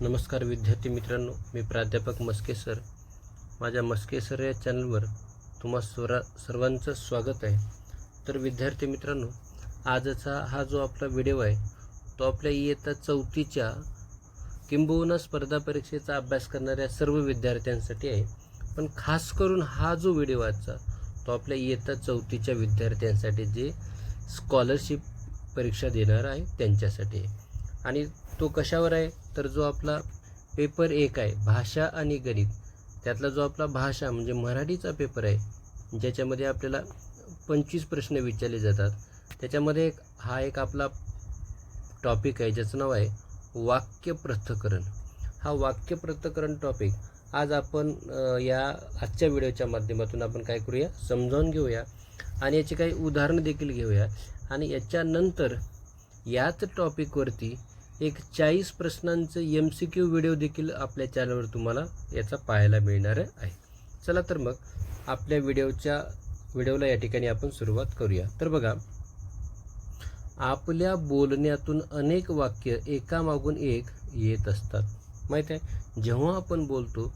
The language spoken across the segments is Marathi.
नमस्कार विद्यार्थी मित्रांनो, मी प्राध्यापक मस्के सर. माझ्या मस्के सर या चॅनलवर तुम्हा सर्वांचं स्वागत आहे. तर विद्यार्थी मित्रांनो, आजचा हा जो आपला व्हिडिओ आहे तो आपल्या इयत्ता चौथीच्या किंबहुना स्पर्धा परीक्षेचा अभ्यास करणाऱ्या सर्व विद्यार्थ्यांसाठी आहे. पण खास करून हा जो व्हिडिओ आजचा तो आपल्या इयत्ता चौथीच्या विद्यार्थ्यांसाठी जे स्कॉलरशिप परीक्षा देणार आहे त्यांच्यासाठी आहे. आणि तो कशावर आहे तर जो आपला पेपर 1 आहे भाषा आणि गणित, त्यातला जो आपला भाषा म्हणजे मराठीचा पेपर आहे ज्याच्यामध्ये आपल्याला 25 प्रश्न विचारले जातात. त्याच्यामध्ये हा एक आपला टॉपिक आहे ज्याचं नाव आहे वाक्य पृथक्करण. हा वाक्य पृथक्करण टॉपिक आज आपण या आजच्या व्हिडिओच्या माध्यमातून आपण काय करूया, समजावून घेऊया आणि याची काही उदाहरणं देखील घेऊया. आणि याच्यानंतर याच टॉपिकवरती एक 40 प्रश्नांचं MCQ व्हिडिओ देखील आपल्या चॅनलवर तुम्हाला याचा पाहायला मिळणार आहे. चला तर मग आपल्या व्हिडिओला या ठिकाणी आपण सुरुवात करूया. तर बघा, आपल्या बोलण्यातून अनेक वाक्य एकामागून एक येत असतात. माहीत आहे, जेव्हा आपण बोलतो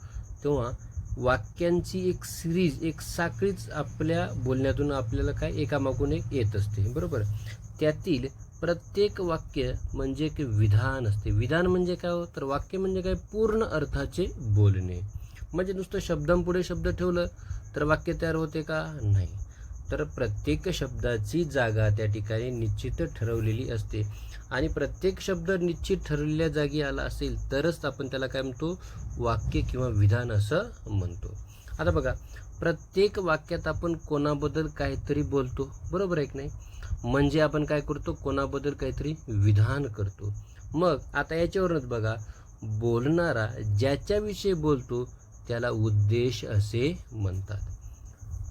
तेव्हा वाक्यांची एक सिरीज, एक साखळीच आपल्या बोलण्यातून आपल्याला काय एकामागून एक येत असते, बरोबर. त्यातील प्रत्येक वाक्य म्हणजे एक विधान असते. विधान म्हणजे काय हो तर वाक्य म्हणजे काय, पूर्ण अर्थाचे बोलणे. म्हणजे नुसतं शब्दांपुढे शब्द ठेवलं तर वाक्य तयार होते का, नाही. तर प्रत्येक शब्दाची जागा त्या ठिकाणी निश्चित ठरवलेली असते आणि प्रत्येक शब्द निश्चित ठरवलेल्या जागी आला असेल तरच आपण त्याला काय म्हणतो, वाक्य किंवा विधान असं म्हणतो. आता बघा, प्रत्येक वाक्यात आपण कोणाबद्दल काहीतरी बोलतो, बरोबर आहे की नाही. म्हणजे आपण काय करतो, कोणाबद्दल काहीतरी विधान करतो. मग आता याच्यावरूनच बघा, बोलणारा ज्याच्याविषयी बोलतो त्याला उद्देश असे म्हणतात.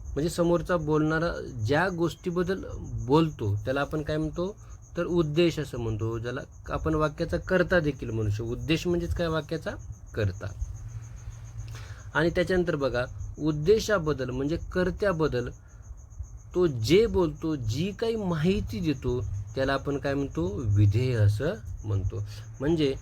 म्हणजे समोरचा बोलणारा ज्या गोष्टीबद्दल बोलतो त्याला आपण काय म्हणतो तर उद्देश असं म्हणतो, ज्याला आपण वाक्याचा कर्ता देखील म्हणू शकतो. उद्देश म्हणजेच काय, वाक्याचा कर्ता. आणि त्याच्यानंतर बघा, उद्देशाबद्दल म्हणजे कर्त्याबद्दल तो जे बोलतो, जी काही माहिती देतो त्याला आपण काय म्हणतो, विधेय असं म्हणतो. म्हणजे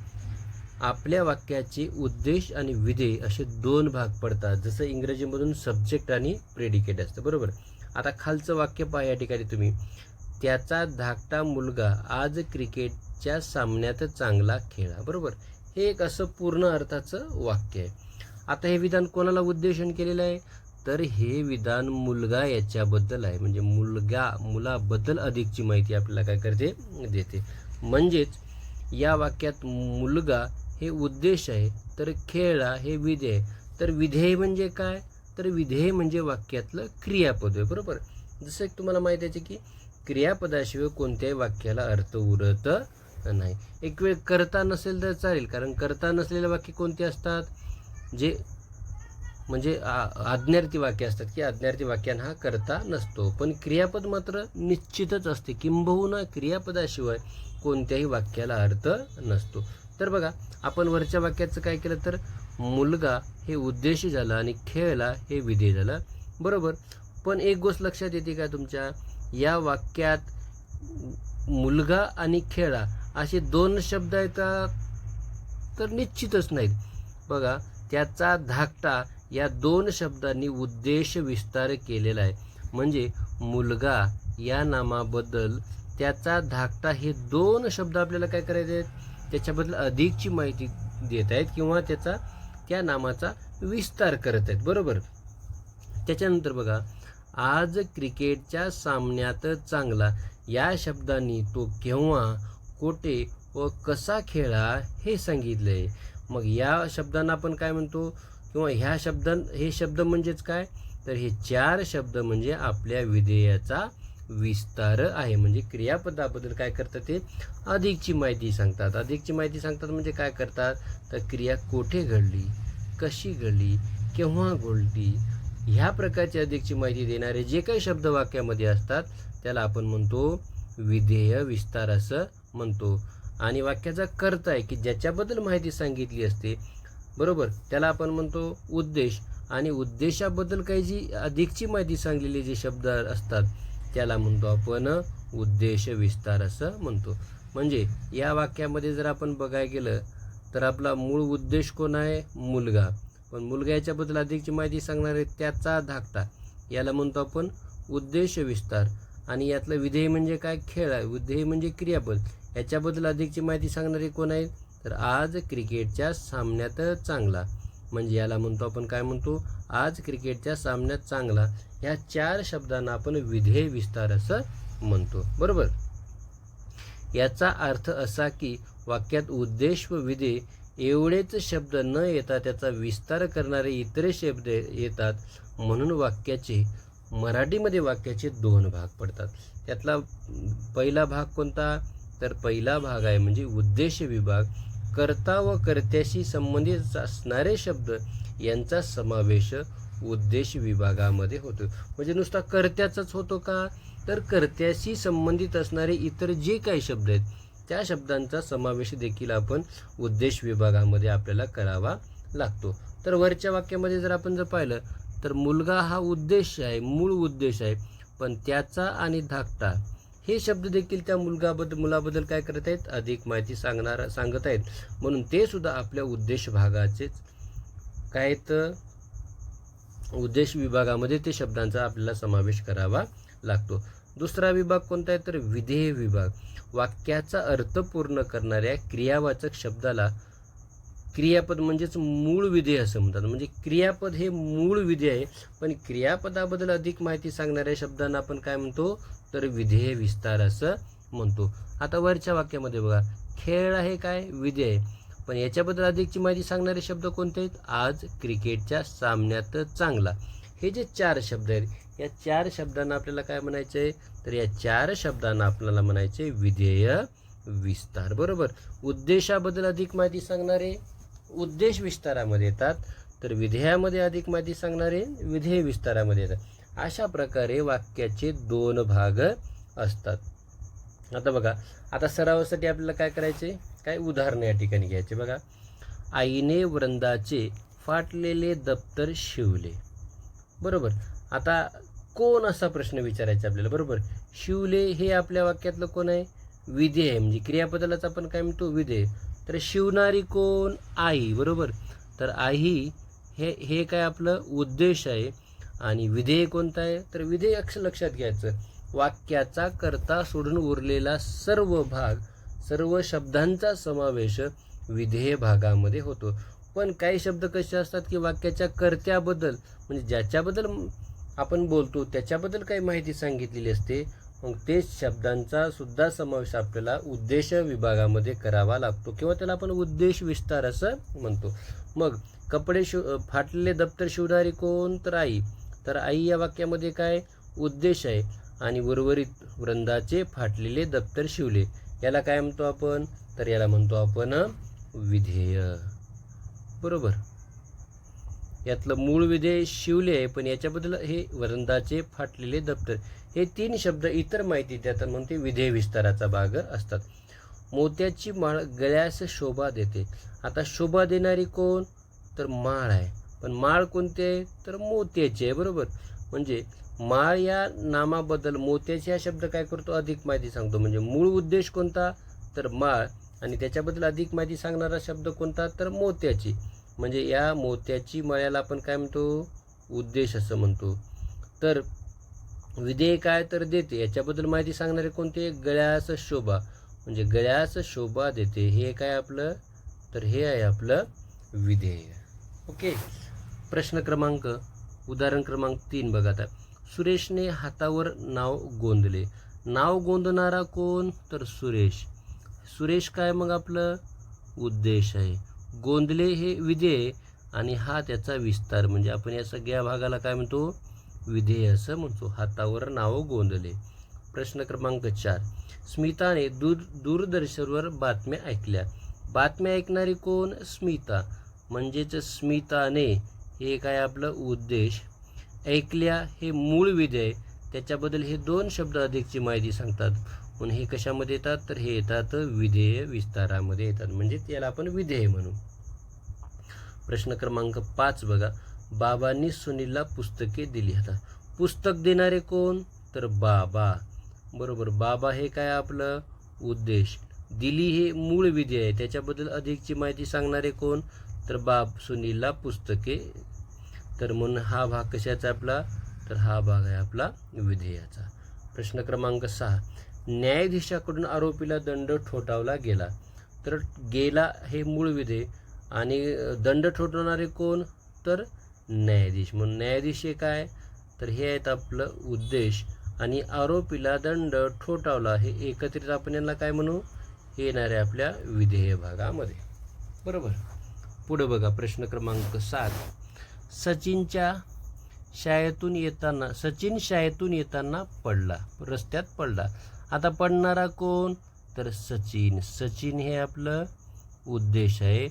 आपल्या वाक्याचे उद्देश आणि विधेय असे 2 भाग पडतात. जसं इंग्रजीमधून सब्जेक्ट आणि प्रेडिकेट असतं, बरोबर. आता खालचं वाक्य पहा या ठिकाणी तुम्ही, त्याचा धाकटा मुलगा आज क्रिकेटच्या सामन्यात चांगला खेळला, बरोबर. हे एक असं पूर्ण अर्थाचं वाक्य आहे. आता हे विधान कोणाला उद्देशून केलेलं आहे तर हे विधान मुलगा याच्याबद्दल आहे. म्हणजे मुलाबद्दल अधिकची माहिती आपल्याला काय करते, देते. म्हणजेच या वाक्यात मुलगा हे उद्देश आहे तर खेळला हे विधेय आहे. तर विधेय म्हणजे काय तर विधेय म्हणजे वाक्यातलं क्रियापद आहे, बरोबर. जसं एक तुम्हाला माहिती आहे की क्रियापदाशिवाय कोणत्याही वाक्याला अर्थ उरत नाही. एक वेळ कर्ता नसेल तर चालेल, कारण कर्ता नसलेले वाक्य कोणते असतात, जे म्हणजे आज्ञार्थी वाक्य असतात की आज्ञार्थी वाक्यांना हा कर्ता नसतो. पण क्रियापद मात्र निश्चितच असते, किंबहुना क्रियापदाशिवाय कोणत्याही वाक्याला अर्थ नसतो. तर बघा, आपण वरच्या वाक्याचं काय केलं तर मुलगा हे उद्देश झालं आणि खेळला हे विधेय झालं, बरोबर. पण एक गोष्ट लक्षात येते का तुमच्या, या वाक्यात मुलगा आणि खेळा असे 2 शब्द आहेत तर निश्चितच नाहीत. बघा, त्याचा धाकटा या 2 शब्दांनी उद्देश विस्तार केलेला आहे. म्हणजे मुलगा या नामाबद्दल त्याचा धाकटा हे 2 शब्द आपल्याला काय करायचे आहेत, त्याच्याबद्दल अधिकची माहिती देत आहेत किंवा त्या नामाचा विस्तार करत आहेत, बरोबर. त्याच्यानंतर बघा, आज क्रिकेटच्या सामन्यात चांगला या शब्दांनी तो केव्हा, कुठे व कसा खेळला हे सांगितलंय. मग या शब्दांना आपण काय म्हणतो किंवा हे शब्द म्हणजेच काय तर हे 4 शब्द म्हणजे आपल्या विधेयाचा विस्तार आहे. म्हणजे क्रियापदाबद्दल काय करतात, ते अधिकची माहिती सांगतात. अधिकची माहिती सांगतात म्हणजे काय करतात तर क्रिया कोठे घडली, कशी घडली, केव्हा घडली, ह्या प्रकारची अधिकची माहिती देणारे जे काही शब्द वाक्यामध्ये असतात त्याला आपण म्हणतो विधेय विस्तार असं म्हणतो. आणि वाक्याचा कर्ता आहे की ज्याच्याबद्दल माहिती सांगितली असते, बरोबर, त्याला आपण म्हणतो उद्देश. आणि उद्देशाबद्दल काही जी अधिकची माहिती सांगलेली जे शब्द असतात त्याला म्हणतो आपण उद्देश विस्तार असं म्हणतो. म्हणजे या वाक्यामध्ये जर आपण बघायला गेलं तर आपला मूळ उद्देश कोण आहे? मुलगा. पण मुलगा याच्याबद्दल अधिकची माहिती सांगणार आहे त्याचा धाकटा, याला म्हणतो आपण उद्देश विस्तार. आणि यातलं विधेय म्हणजे काय? खेळ आहे. विधेय म्हणजे क्रियापद. याच्याबद्दल अधिकची माहिती सांगणारे कोण आहे? तर आज क्रिकेटच्या सामन्यात चांगला, म्हणजे याला म्हणतो आपण काय म्हणतो? आज क्रिकेटच्या सामन्यात चांगला. ह्या 4 शब्दांना आपण विधेय विस्तार असं म्हणतो. बरोबर. याचा अर्थ असा की वाक्यात उद्देश व विधेय एवढेच शब्द न येता त्याचा विस्तार करणारे इतर शब्द येतात, म्हणून वाक्याचे मराठीमध्ये वाक्याचे 2 भाग पडतात. त्यातला पहिला भाग कोणता? तर पहिला भाग आहे म्हणजे उद्देश विभाग. कर्ता व कर्त्याशी संबंधित असणारे शब्द यांचा समावेश उद्देश विभागामध्ये होतो. म्हणजे नुसता कर्त्याचाच होतो का? तर कर्त्याशी संबंधित असणारे इतर जे काही शब्द आहेत त्या शब्दांचा समावेश देखील आपण उद्देश विभागामध्ये आपल्याला करावा लागतो. तर वरच्या वाक्यामध्ये जर आपण पाहिलं तर मुलगा हा उद्देश आहे, मूळ उद्देश आहे, पण त्याचा आणि धाकटा हे शब्द देखील त्या मुलाबद्दल काय करत आहेत? अधिक माहिती सांगत आहेत. म्हणून ते सुद्धा आपल्या उद्देश भागाचेच काय, तर उद्देश विभागामध्ये ते शब्दांचा आपल्याला समावेश करावा लागतो. दुसरा विभाग कोणता आहे? तर विधेय विभाग. वाक्याचा अर्थ पूर्ण करणाऱ्या क्रियावाचक शब्दाला क्रियापद म्हणजेच मूळ विधेय असं म्हणतात. म्हणजे क्रियापद हे मूळ विधेय आहे, पण क्रियापदाबद्दल अधिक माहिती सांगणाऱ्या शब्दांना आपण काय म्हणतो? तर विधेय विस्तार असं म्हणतो. आता वरच्या वाक्यामध्ये बघा, खेळ आहे काय? विधेय. पण याच्याबद्दल अधिकची माहिती सांगणारे शब्द कोणते आहेत? आज क्रिकेटच्या सामन्यात चांगला. हे जे 4 शब्द आहेत, या 4 शब्दांना आपल्याला काय म्हणायचे? तर या 4 शब्दांना आपल्याला म्हणायचे विधेय विस्तार. बरोबर. उद्देशाबद्दल अधिक माहिती सांगणारे उद्देश विस्तारामध्ये येतात, तर विधेयामध्ये अधिक माहिती सांगणारे विधेय विस्तारामध्ये येतात. अशा प्रकारे वाक्याचे 2 भाग असतात. आता बघा, आता सरावासाठी आपल्याला काय करायचे? काय उदाहरण या ठिकाणी घ्यायचे. बघा, आईने वृंदाचे फाटलेले दप्तर शिवले. बरोबर. आता कोण असा प्रश्न विचारायचा आपल्याला? बरोबर. शिवले हे आपल्या वाक्यातलं कोण आहे? विधेय. म्हणजे क्रियापदालाच आपण काय म्हणतो? विधेय. तर शिवणारी कोण? आई. बरोबर. तर आई हे काय आपलं उद्देश आहे. आणि विधेय कोणतं आहे? तर विधेय अक्षर लक्षात घ्यायचं, वाक्याचा कर्ता सोडून उरलेला सर्व भाग, सर्व शब्दांचा समावेश विधेय भागामध्ये होतो. पण काही शब्द कसे असतात की वाक्याच्या कर्त्याबद्दल म्हणजे ज्याच्याबद्दल आपण बोलतो त्याच्याबद्दल काही माहिती सांगितलेली असते, मग ते शब्दांचा सुद्धा समावेश आपल्याला उद्देश विभागामध्ये करावा लागतो किंवा त्याला आपण उद्देश विस्तार असं म्हणतो. मग कपडे फाटलेले दप्तर शिवणारी कोण? तर आई. तर आई या वाक्यामध्ये काय उद्देश आहे. आणि उर्वरित वृंदाचे फाटलेले दप्तर शिवले, याला काय म्हणतो आपण? तर याला म्हणतो आपण विधेय. बरोबर. यातलं मूळ विधेय शिवले आहे, पण याच्याबद्दल हे वृंदाचे फाटलेले दप्तर हे 3 शब्द इतर माहिती देतात, म्हणून ते विधेय विस्ताराचा भाग असतात. मोत्याची माळ गळ्यास शोभा देते. आता शोभा देणारी कोण? तर माळ आहे. पण माळ कोणती आहे? तर मोत्याची आहे. बरोबर. म्हणजे माळ या नामाबद्दल मोत्याची हा शब्द काय करतो? अधिक माहिती सांगतो. म्हणजे मूळ उद्देश कोणता? तर माळ. आणि त्याच्याबद्दल अधिक माहिती सांगणारा शब्द कोणता? तर मोत्याची. म्हणजे या मोत्याची माळ्याला आपण काय म्हणतो? उद्देश असं म्हणतो. तर विधेय काय? तर देते. याच्याबद्दल माहिती सांगणारे कोणते? गळ्यास शोभा. म्हणजे गळ्यास शोभा देते हे काय आपलं? तर हे आहे आपलं विधेय. ओके. प्रश्न क्रमांक उदाहरण क्रमांक 3 बघा. आता सुरेशने हातावर नाव गोंदले. नाव गोंदणारा कोण? तर सुरेश. सुरेश काय मग आपलं उद्देश आहे. गोंदले हे विधेय आणि हा त्याचा विस्तार, म्हणजे आपण या सगळ्या भागाला काय म्हणतो? विधेय असं म्हणतो. हातावर नाव गोंदले. प्रश्न क्रमांक 4. स्मिताने दूरदर्शनवर बातम्या ऐकल्या. बातम्या ऐकणारी कोण? स्मिता. म्हणजेच स्मिताने हे काय आपलं उद्देश. ऐकल्या हे मूळ विधेय, त्याच्याबद्दल हे 2 शब्द अधिकची माहिती सांगतात, म्हणून हे कशामध्ये येतात? तर हे येतात विधेय विस्तारामध्ये येतात, म्हणजे त्याला आपण विधेय म्हणू. प्रश्न क्रमांक 5 बघा. बाबांनी सुनीलला पुस्तके दिली. आता पुस्तक देणारे कोण? तर बाबा. बरोबर. बाबा हे काय आपलं उद्देश. दिली हे मूळ विधेय आहे, त्याच्याबद्दल अधिकची माहिती सांगणारे कोण, तर बाप सुनीलला पुस्तके. तर म्हणून हा भाग कशाचा आपला, तर हा भाग आहे आपला विधेयाचा. प्रश्न क्रमांक 6, न्यायाधीशाकडून आरोपीला दंड ठोठावला गेला. तर गेला हे मूळ विधेय आणि दंड ठोठवणारे कोण, तर न्यायाधीश. म्हणून न्यायाधीश हे काय, तर हे आहेत आपलं उद्देश आणि आरोपीला दंड ठोठावला हे एकत्रित आपण यांना काय म्हणू, हे येणार आहे आपल्या विधेय भागामध्ये. बरोबर. पुढे बघा प्रश्न क्रमांक 7, सचिन शाळेतून येताना पडला, रस्त्यात पडला. आता पडणारा कोण, तर सचिन हे आपलं उद्देश आहे.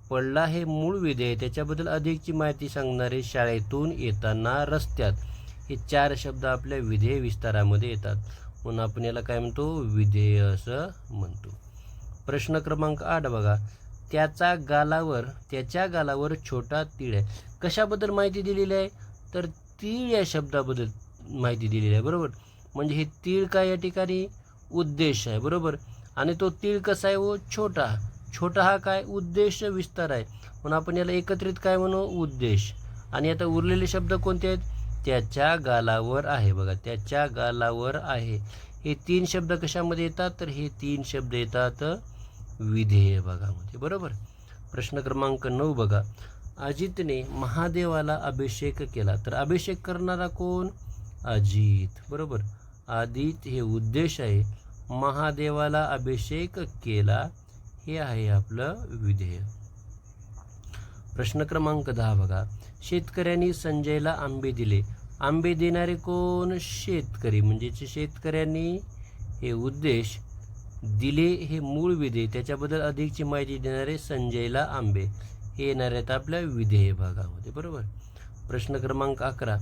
पडला हे मूळ विधेय, त्याच्याबद्दल अधिकची माहिती सांगणारे शाळेतून येताना रस्त्यात, हे 4 शब्द आपल्या विधेय विस्तारामध्ये येतात. म्हणून आपण याला काय म्हणतो, विधेय असं म्हणतो. प्रश्न क्रमांक 8 बघा, त्याच्या गालावर छोटा तीळ आहे. कशाबद्दल माहिती दिलेली आहे, तर तीळ या शब्दाबद्दल माहिती दिलेली आहे. बरोबर. म्हणजे हे तीळ काय या ठिकाणी उद्देश आहे. बरोबर. आणि तो तीळ कसा आहे, वो छोटा हा काय उद्देश विस्तार आहे. म्हणून आपण याला एकत्रित काय म्हणू, उद्देश. आणि आता उरलेले शब्द कोणते आहेत, त्याच्या गालावर आहे. बघा, त्याच्या गालावर आहे, हे 3 शब्द कशामध्ये येतात, तर हे 3 शब्द येतात विधेय भागामध्ये. बरोबर. प्रश्न क्रमांक 9 बघा, अजितने महादेवाला अभिषेक केला. तर अभिषेक करणारा कोण, अजित. बरोबर. अजित हे उद्देश आहे, महादेवाला अभिषेक केला हे आहे आपलं विधेय. प्रश्न क्रमांक 10 बघा, शेतकऱ्यांनी संजयला आंबे दिले. आंबे देणारे कोण, शेतकरी. म्हणजे शेतकऱ्यांनी हे उद्देश, दिले हे मूळ विधेय, त्याच्याबद्दल अधिकची माहिती देणारे संजयला आंबे, हे येणार आहेत आपल्या विधेय भागामध्ये. बरोबर. प्रश्न क्रमांक 11,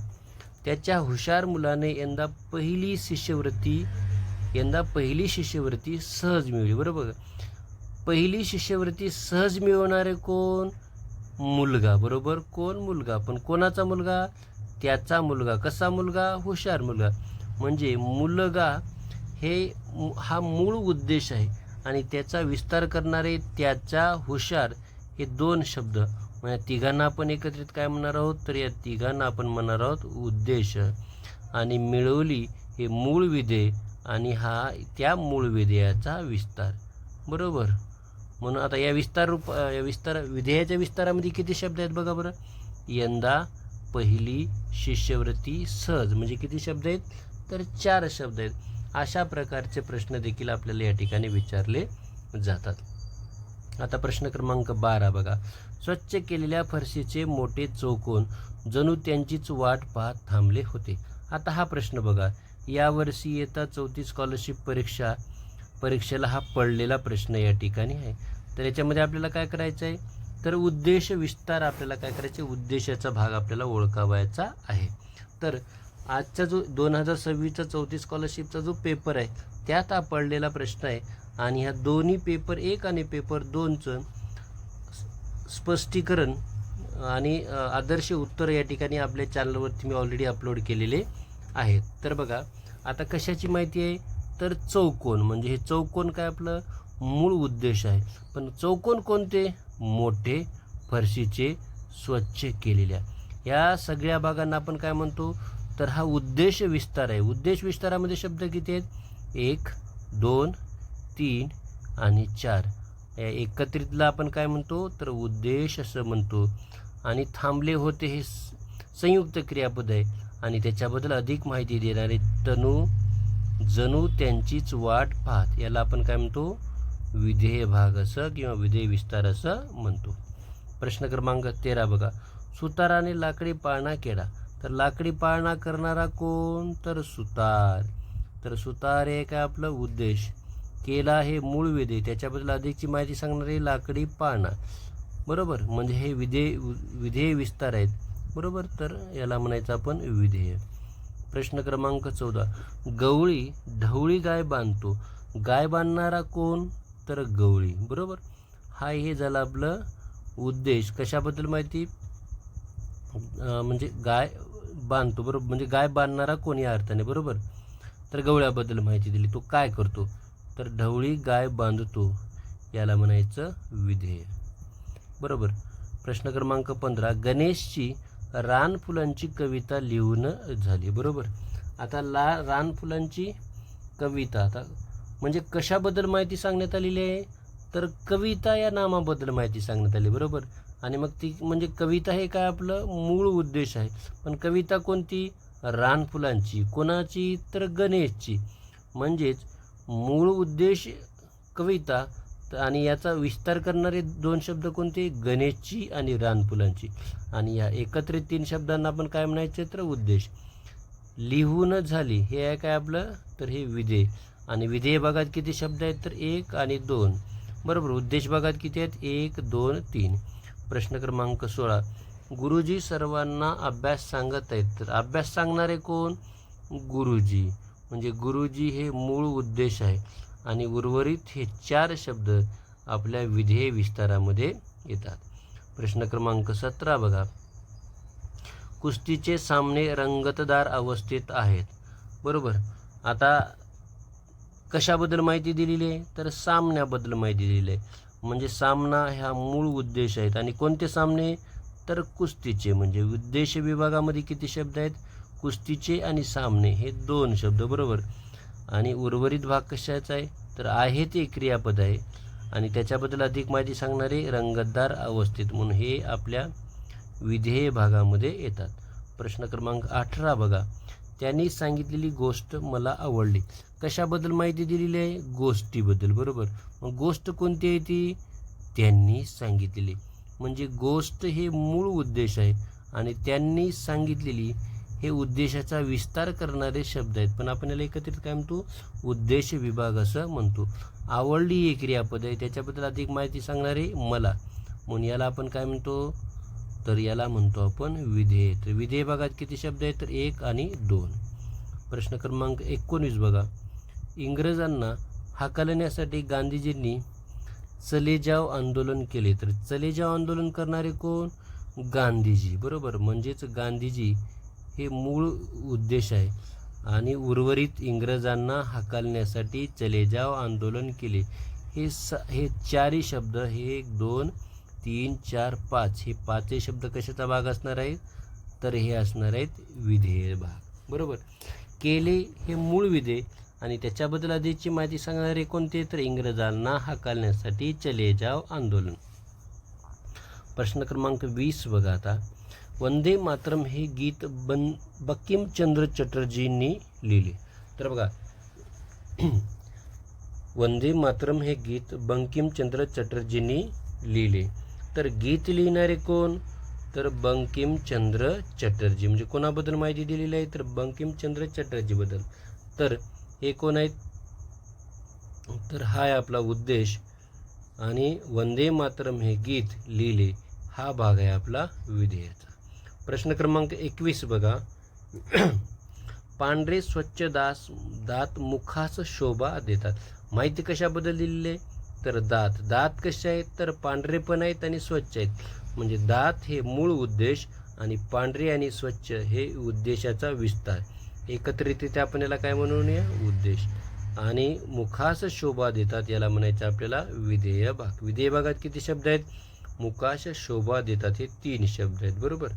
त्याच्या हुशार मुलाने यंदा पहिली शिष्यवृत्ती सहज मिळवली. बरोबर. पहिली शिष्यवृत्ती सहज मिळवणारे कोण, मुलगा. बरोबर. कोण, मुलगा. पण कोणाचा मुलगा, त्याचा मुलगा. कसा मुलगा, हुशार मुलगा. म्हणजे मुलगा हा मूळ उद्देश आहे आणि त्याचा विस्तार करणारे त्याचा, हुशार हे 2 शब्द. म्हणजे तिघांना आपण एकत्रित काय म्हणणार आहोत, तर या तिघांना आपण म्हणणार आहोत उद्देश. आणि मिळवली हे मूळ विधेय आणि हा त्या मूळ विधेयाचा विस्तार. बरोबर. म्हणून आता या विधेयाच्या विस्तारामध्ये किती शब्द आहेत बघा बरं. यंदा पहिली शिष्यवृत्ती सहज, म्हणजे किती शब्द आहेत, तर 4 शब्द आहेत. अशा प्रकारचे प्रश्न देखील आपल्याला या ठिकाणी विचारले जातात. आता प्रश्न क्रमांक 12 बघा, स्वच्छ केलेल्या फरशीचे मोठे चौकोन जणू त्यांचीच वाट पाहत थांबले होते. आता हा प्रश्न बघा, यावर्षी इयत्ता 4थी स्कॉलरशिप परीक्षेला हा पडलेला प्रश्न या ठिकाणी आहे. तर याच्यामध्ये आपल्याला काय करायचं आहे, तर उद्देश विस्तार आपल्याला काय करायचे, उद्देशाचा भाग आपल्याला ओळखावायचा आहे. तर आजचा जो 2026चा 4थी स्कॉलरशिपचा जो पेपर आहे त्यात हा पडलेला प्रश्न आहे आणि ह्या दोन्ही पेपर 1 आणि पेपर 2चं स्पष्टीकरण आणि आदर्श उत्तर या ठिकाणी आपल्या चॅनलवरती मी ऑलरेडी अपलोड केलेले आहेत. तर बघा, आता कशाची माहिती आहे, तर चौकोन. म्हणजे हे चौकोन काय आपलं मूळ उद्देश आहे. पण चौकोन कोणते, मोठे फरशीचे स्वच्छ केलेल्या, या सगळ्या भागांना आपण काय म्हणतो, तर हा उद्देश विस्तार आहे. उद्देश विस्तारामध्ये शब्द किती आहेत, 1, 2, 3 आणि 4. या एकत्रितला आपण काय म्हणतो, तर उद्देश असं म्हणतो. आणि थांबले होते हे संयुक्त क्रियापद आहे आणि त्याच्याबद्दल अधिक माहिती देणारे जणू त्यांचीच वाट पाहत, याला आपण काय म्हणतो, विधेय भाग असं किंवा विधेय विस्तार असं म्हणतो. प्रश्न क्रमांक 13 बघा, सुताराने लाकडी पाळणा केला. तर लाकडी पाळणा करणारा कोण, तर सुतार. तर सुतार हे काय आपलं उद्देश, केला हे मूळ विधेय, त्याच्याबद्दल अधिकची माहिती सांगणारे लाकडी पाळणा. बरोबर. म्हणजे हे विधेय विस्तार आहेत. बरोबर. तर याला म्हणायचं आपण विधेय. प्रश्न क्रमांक 14, गवळी ढवळी गाय बांधतो. गाय बांधणारा कोण, तर गवळी. बरोबर. हा हे झालं आपलं उद्देश. कशाबद्दल माहिती, म्हणजे गाय बांधतो. बरोबर. म्हणजे गाय बांधणारा कोण या अर्थाने. बरोबर. तर गवळ्याबद्दल माहिती दिली, तो काय करतो, तर ढवळी गाय बांधतो याला म्हणायचं विधेय. बरोबर. प्रश्न क्रमांक 15, गणेशची रानफुलांची कविता लिहून झाली. बरोबर. आता रानफुलांची कविता आता म्हणजे कशाबद्दल माहिती सांगण्यात आलेली आहे, तर कविता या नामाबद्दल माहिती सांगण्यात आली. बरोबर. आणि मग ती म्हणजे कविता हे काय आपलं मूळ उद्देश आहे, पण कविता कोणती, रानफुलांची. कोणाची, तर गणेशची. म्हणजेच मूळ उद्देश कविता आणि याचा विस्तार करणारे दोन शब्द कोणते, गणेशची आणि रानफुलांची. आणि या एकत्रित 3 शब्दांना आपण काय म्हणायचे, तर उद्देश. लिहून झाली हे आहे काय आपलं, तर हे विधेय. आणि विधेय भागात किती शब्द आहेत, तर 1 आणि 2. बरोबर. उद्देश भागात किती आहेत, 1 2 3. प्रश्न क्रमांक 16, गुरुजी सर्वांना अभ्यास सांगत आहेत. तर अभ्यास सांगणारे कोण, गुरुजी. म्हणजे गुरुजी हे मूळ उद्देश आहे आणि उर्वरित हे 4 शब्द आपल्या विधेय विस्तारामध्ये येतात. प्रश्न क्रमांक 17 बघा, कुस्तीचे सामने रंगतदार अवस्थेत आहेत. बरोबर. आता कशाबद्दल माहिती दिलेली आहे, तर सामन्याबद्दल माहिती दिलेली आहे. म्हणजे सामना ह्या मूळ उद्देश आहेत. आणि कोणते सामने, तर कुस्तीचे. म्हणजे उद्देश विभागामध्ये किती शब्द आहेत, कुस्तीचे आणि सामने हे 2 शब्द. बरोबर. आणि उर्वरित भाग कशाचा आहे, तर आहे ते क्रियापद आहे आणि त्याच्याबद्दल अधिक माहिती सांगणारे रंगतदार अवस्थेत, म्हणून हे आपल्या विधेय भागामध्ये येतात. प्रश्न क्रमांक 18 बघा, त्यांनी सांगितलेली गोष्ट मला आवडली. कशाबद्दल माहिती दिलेली आहे, गोष्टीबद्दल. बरोबर. मग गोष्ट कोणती आहे ती, त्यांनी सांगितलेली. म्हणजे गोष्ट हे मूळ उद्देश आहे आणि त्यांनी सांगितलेली हे उद्देशाचा विस्तार करणारे शब्द आहेत, पण आपण याला एकत्रित काय म्हणतो, उद्देश विभाग असं म्हणतो. आवडली हे क्रियापद आहे, त्याच्याबद्दल अधिक माहिती सांगणारे मला, म्हणून याला आपण काय म्हणतो, तर याला म्हणतो आपण विधेय. तर विधेय भागात किती शब्द आहेत, तर 1 आणि 2. प्रश्न क्रमांक 19 बघा, इंग्रजांना हाकलण्यासाठी गांधीजींनी चले जाव आंदोलन केले. तर चले जाव आंदोलन करणारे कोण, गांधीजी. बरोबर. म्हणजेच गांधीजी हे मूळ उद्देश आहे आणि उर्वरित इंग्रजांना हाकलण्यासाठी चले जाव आंदोलन केले. हे 4 शब्द, हे 1 2 3 4 5, हे 5 शब्द कशाचा भाग असणार आहेत, तर हे असणार आहेत विधेय भाग. बरोबर. केले हे मूळ विधेय आणि त्याच्याबद्दल अधिकची माहिती सांगणारे कोणते, तर इंग्रजांना हाकलण्यासाठी चले जाव आंदोलन. प्रश्न क्रमांक 20 बघा, आता वंदे मातरम हे गीत बंकिमचंद्र चटर्जींनी लिहिले. तर बघा, वंदे मातरम हे गीत बंकिमचंद्र चटर्जींनी लिहिले. तर गीत लिहिणारे कोण, तर बंकिमचंद्र चटर्जी. म्हणजे कोणाबद्दल माहिती दिलेली आहे, तर बंकिमचंद्र चटर्जीबद्दल. तर हे कोण आहेत, तर हा आहे आपला उद्देश आणि वंदे मातरम हे गीत लिहिले हा भाग आहे आपला विधेयाचा. प्रश्न क्रमांक 21 बघा, पांढरे स्वच्छ दात मुखास शोभा देतात. माहिती कशाबद्दल दिलेली आहे, तर दात कसे आहेत, तर पांढरे पण आहेत आणि स्वच्छ आहेत. म्हणजे दात हे मूळ उद्देश आणि पांढरे आणि स्वच्छ हे उद्देशाचा विस्तार. एकत्रितरित्या आपण याला काय म्हणूया, उद्देश. आणि मुखास शोभा देतात याला म्हणायचं आपल्याला विधेय भाग. विधेय भागात किती शब्द आहेत, मुखास शोभा देतात हे 3 शब्द आहेत. बरोबर.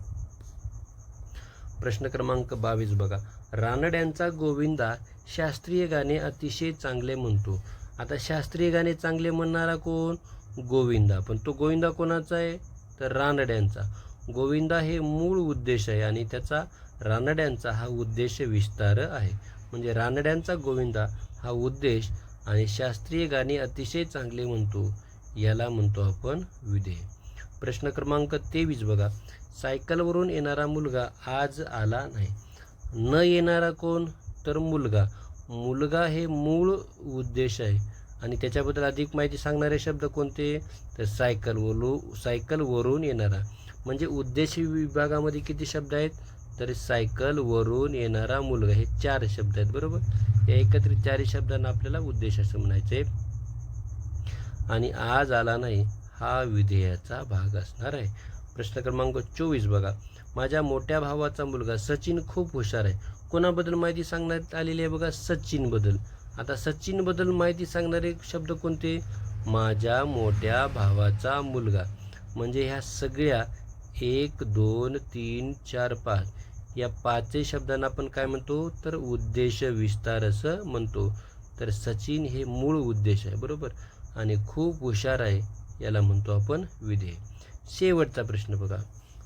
प्रश्न क्रमांक 22 बघा, रानड्यांचा गोविंदा शास्त्रीय गाणे अतिशय चांगले म्हणतो. आता शास्त्रीय गाणे चांगले म्हणणारा कोण, गोविंदा. पण तो गोविंदा कोणाचा आहे, तर रानड्यांचा. गोविंदा हे मूळ उद्देश आहे आणि त्याचा रानड्यांचा हा उद्देश विस्तार आहे. म्हणजे रानड्यांचा गोविंदा हा उद्देश आणि शास्त्रीय गाणे अतिशय चांगले म्हणतो याला म्हणतो आपण विधेय. प्रश्न क्रमांक 23 बघा, सायकलवरून येणारा मुलगा आज आला नाही. न येणारा कोण, तर मुलगा. मुलगा हे मूळ उद्देश आहे आणि त्याच्याबद्दल अधिक माहिती सांगणारे शब्द कोणते, तर सायकलवरून येणारा. म्हणजे उद्देश विभागामध्ये किती शब्द आहेत, तर सायकलवरून येणारा मुलगा हे 4 शब्द आहेत. बरोबर. या एकत्रित 4 शब्दांना आपल्याला उद्देश असं म्हणायचे. आणि आज आला नाही हा विधेयाचा भाग असणार आहे. प्रश्न क्रमांक 24 बघा, माझ्या मोठ्या भावाचा मुलगा सचिन खूप हुशार आहे. कोणाबद्दल माहिती सांगण्यात आलेली आहे बघा, सचिनबद्दल. आता सचिनबद्दल माहिती सांगणारे शब्द कोणते? माझ्या मोठ्या भावाचा मुलगा. म्हणजे ह्या सगळ्या 1 2 3 4 5 या 5 शब्दांना आपण काय म्हणतो? तर उद्देश विस्तार असं म्हणतो. तर सचिन हे मूळ उद्देश आहे, बरोबर, आणि खूप हुशार आहे, याला म्हणतो आपण विधेय. शेवटचा प्रश्न बघा.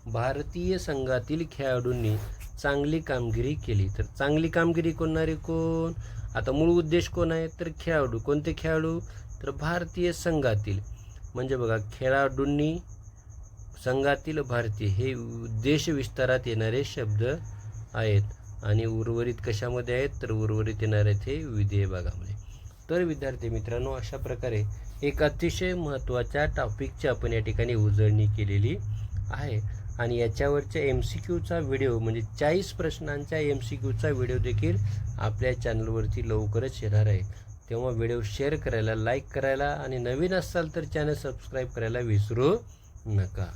भारतीय संघातील खेळाडूंनी चांगली कामगिरी केली. तर चांगली कामगिरी करणारे कोण? आता मूळ उद्देश कोण आहे? तर खेळाडू. कोणते खेळाडू? तर भारतीय संघातील. म्हणजे बघा, खेळाडूंनी, संघातील, भारतीय हे उद्देश विस्तारात येणारे शब्द आहेत आणि उर्वरित कशामध्ये आहेत? तर उर्वरित येणार आहेत हे विधेय भागामध्ये. तर विद्यार्थी मित्रांनो, अशा प्रकारे एक अतिशय महत्त्वाच्या टॉपिकची आपण या ठिकाणी उजळणी केलेली आहे आणि याच्यावरच्या MCQचा व्हिडिओ म्हणजे 40 प्रश्नांच्या MCQचा व्हिडिओ देखील आपल्या चॅनलवरती लवकरच येणार आहे. तेव्हा व्हिडिओ शेअर करायला, लाईक करायला आणि नवीन असाल तर चॅनल सबस्क्राईब करायला विसरू नका.